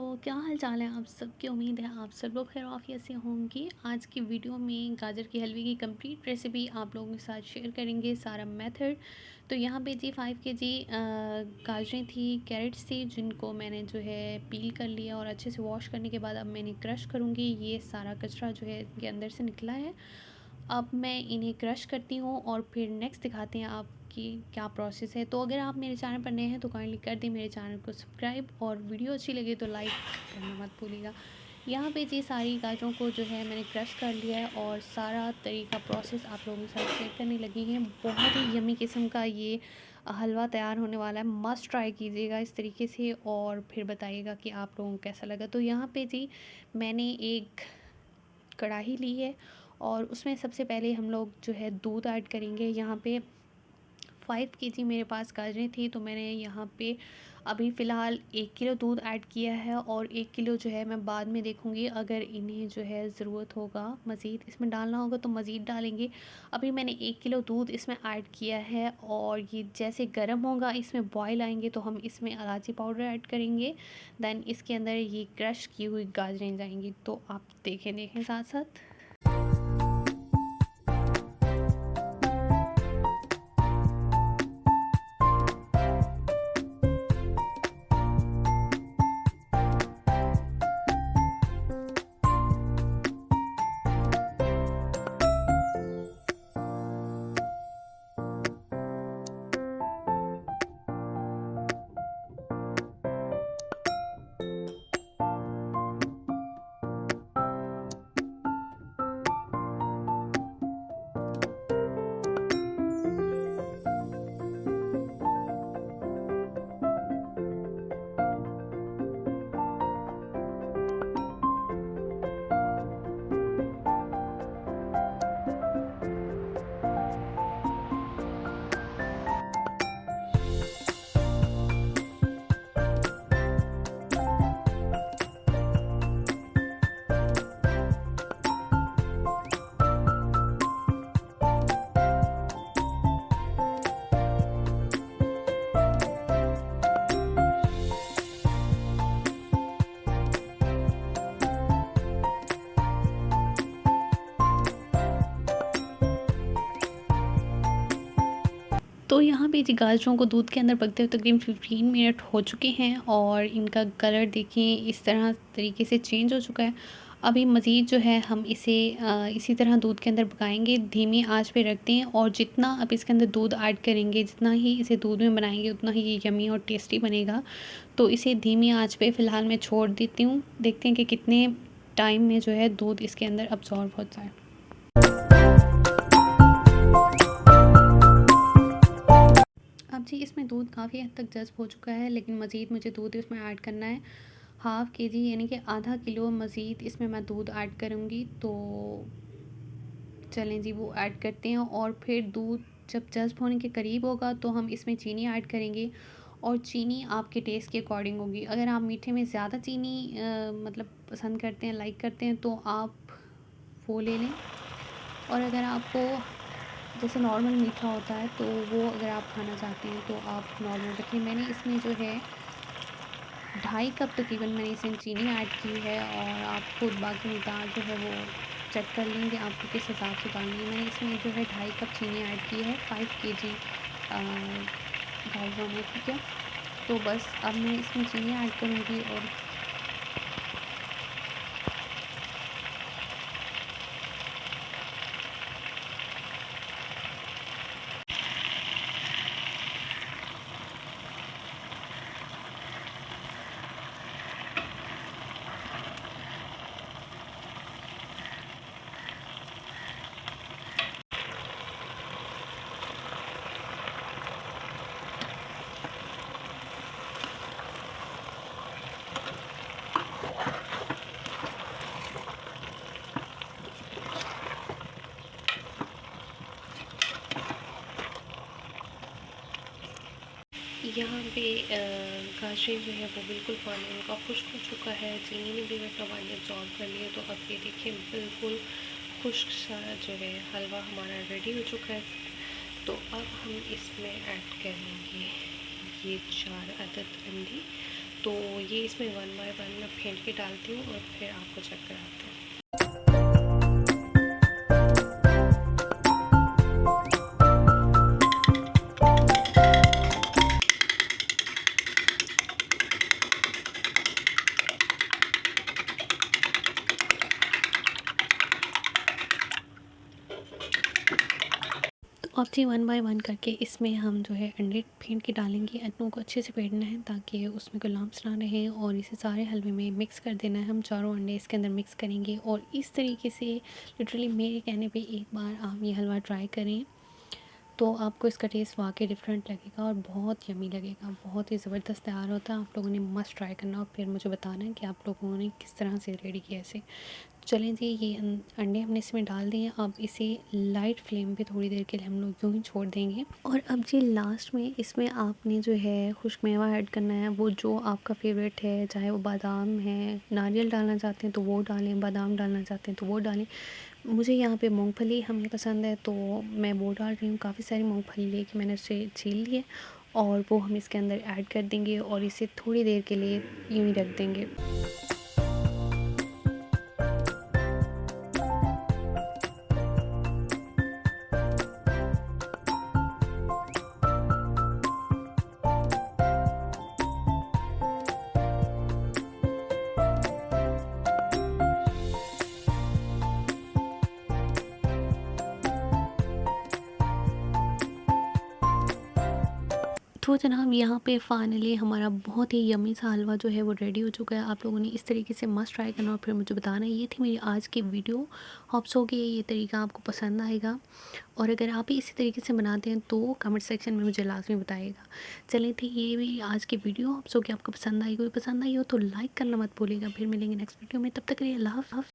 क्या हाल चाल है आप सबकी। उम्मीद है आप सब लोग खैर आफियत से होंगे। आज की वीडियो में गाजर के हलवे की कंप्लीट रेसिपी आप लोगों के साथ शेयर करेंगे, सारा मेथड। तो यहाँ पे जी 5 kg गाजरें थी, कैरेट्स थी, जिनको मैंने जो है पील कर लिया और अच्छे से वॉश करने के बाद अब मैंने क्रश करूँगी। ये सारा कचरा जो है इनके अंदर से निकला है। अब मैं इन्हें क्रश करती हूँ और फिर नेक्स्ट दिखाते हैं आपकी क्या प्रोसेस है। तो अगर आप मेरे चैनल पर नए हैं तो काइंडली कर दें मेरे चैनल को सब्सक्राइब, और वीडियो अच्छी लगे तो लाइक करना मत भूलिएगा। यहाँ पे जी सारी गाजरों को जो है मैंने क्रश कर लिया है और सारा तरीका प्रोसेस आप लोगों के साथ शेयर करने लगी हैं। बहुत ही यमी किस्म का ये हलवा तैयार होने वाला है। मस्ट ट्राई कीजिएगा इस तरीके से और फिर बताइएगा कि आप लोगों को कैसा लगा। तो यहाँ पे जी मैंने एक कढ़ाई ली है और उसमें सबसे पहले हम लोग जो है दूध ऐड करेंगे। यहाँ पे 5 kg मेरे पास गाजरें थी, तो मैंने यहाँ पे अभी फ़िलहाल 1 किलो दूध ऐड किया है और 1 किलो जो है मैं बाद में देखूँगी, अगर इन्हें जो है ज़रूरत होगा मज़ीद इसमें डालना होगा तो मज़ीद डालेंगे। अभी मैंने 1 किलो दूध इसमें ऐड किया है और ये जैसे गर्म होगा, इसमें बॉयल आएंगे तो हम इसमें इलायची पाउडर ऐड करेंगे। दैन इसके अंदर ये क्रश की हुई गाजरें जाएंगी। तो आप देखें साथ साथ। तो यहाँ पे जी गाजरों को दूध के अंदर पकते हुए तकरीबन 15 मिनट हो चुके हैं और इनका कलर देखिए इस तरह तरीके से चेंज हो चुका है। अभी मज़ीद जो है हम इसे इसी तरह दूध के अंदर पकाएंगे, धीमी आंच पे रखते हैं। और जितना आप इसके अंदर दूध ऐड करेंगे, जितना ही इसे दूध में बनाएंगे, उतना ही ये यमी और टेस्टी बनेगा। तो इसे धीमी आँच पर फ़िलहाल मैं छोड़ देती हूँ। देखते हैं कि कितने टाइम में जो है दूध इसके अंदर अब्जॉर्ब होता है। अब जी इसमें दूध काफ़ी हद तक जज़्ब हो चुका है, लेकिन मज़ीद मुझे दूध इसमें ऐड करना है। हाफ़ के जी यानी कि आधा किलो मज़ीद इसमें मैं दूध ऐड करूँगी। तो चलें जी वो ऐड करते हैं और फिर दूध जब जज़्ब होने के करीब होगा तो हम इसमें चीनी ऐड करेंगे। और चीनी आपके टेस्ट के अकॉर्डिंग होगी। अगर आप मीठे में ज़्यादा चीनी मतलब पसंद करते हैं, लाइक करते हैं, तो आप वो ले लें। और अगर आपको जैसे नॉर्मल मीठा होता है तो वो अगर आप खाना चाहते हैं तो आप नॉर्मल रखें। मैंने इसमें जो है 2.5 कप तकरीबन मैंने इसमें चीनी ऐड की है और आप खुद बाकी मकदार जो है वो चेक कर लेंगे आपको किस हिसाब से डालनी है। मैंने इसमें जो है 2.5 कप चीनी ऐड की है 5 kg गाजरों में, ठीक है। तो बस अब मैं इसमें चीनी ऐड करूँगी और यहाँ पे गाजरें जो है वो बिल्कुल पानी का खुश्क हो चुका है, चीनी ने भी अपना पानी अब्जॉर्ब कर लिया। तो अब ये देखिए बिल्कुल खुश्क सा जो है हलवा हमारा रेडी हो चुका है। तो अब हम इसमें ऐड करेंगे ये 4 अदद अंडी। तो ये इसमें 1 बाय 1 मैं फेंट के डालती हूँ और फिर आपको चेक कराती हूँ। अब जी 1 बाय 1 करके इसमें हम जो है अंडे फेंट के डालेंगे। अंडों को अच्छे से फेंटना है ताकि उसमें कोई लम्प्स ना रहे और इसे सारे हलवे में मिक्स कर देना है। हम चारों अंडे इसके अंदर मिक्स करेंगे और इस तरीके से लिटरली मेरे कहने पे एक बार आप ये हलवा ट्राई करें तो आपको इसका टेस्ट वाक़ई डिफरेंट लगेगा और बहुत यम्मी लगेगा। बहुत ही ज़बरदस्त तैयार होता है। आप लोगों ने मस्ट ट्राई करना और फिर मुझे बताना है कि आप लोगों ने किस तरह से रेडी किया इसे। चलें जी, ये अंडे हमने इसमें डाल दिए। अब इसे लाइट फ्लेम पे थोड़ी देर के लिए हम लोग यूँ ही छोड़ देंगे। और अब जी लास्ट में इसमें आपने जो है खुश्क मेवा ऐड करना है, वो जो आपका फेवरेट है, चाहे वो बादाम है, नारियल डालना चाहते हैं तो वो डालें, बादाम डालना चाहते हैं तो वो डालें। मुझे यहाँ पे मूंगफली हमें पसंद है तो मैं वो डाल रही हूँ। काफ़ी सारी मूंगफली लेके मैंने उसे छील ली है और वो हम इसके अंदर ऐड कर देंगे और इसे थोड़ी देर के लिए यूँ ही रख देंगे। तो जनाब यहाँ पे फाइनली हमारा बहुत ही यम्मी सा हलवा जो है वो रेडी हो चुका है। आप लोगों ने इस तरीके से मस्ट ट्राई करना और फिर मुझे बताना। ये थी मेरी आज की वीडियो। होप्स हो कि ये तरीका आपको पसंद आएगा और अगर आप भी इसी तरीके से बनाते हैं तो कमेंट सेक्शन में मुझे लाजमी बताइएगा। चलिए थी ये भी आज की वीडियो। होप्स हो कि आपको पसंद आई। कोई पसंद आई हो तो लाइक करना मत भूलिएगा। फिर मिलेंगे नेक्स्ट वीडियो में, तब तक के लिए अल्लाह हाफ़िज़।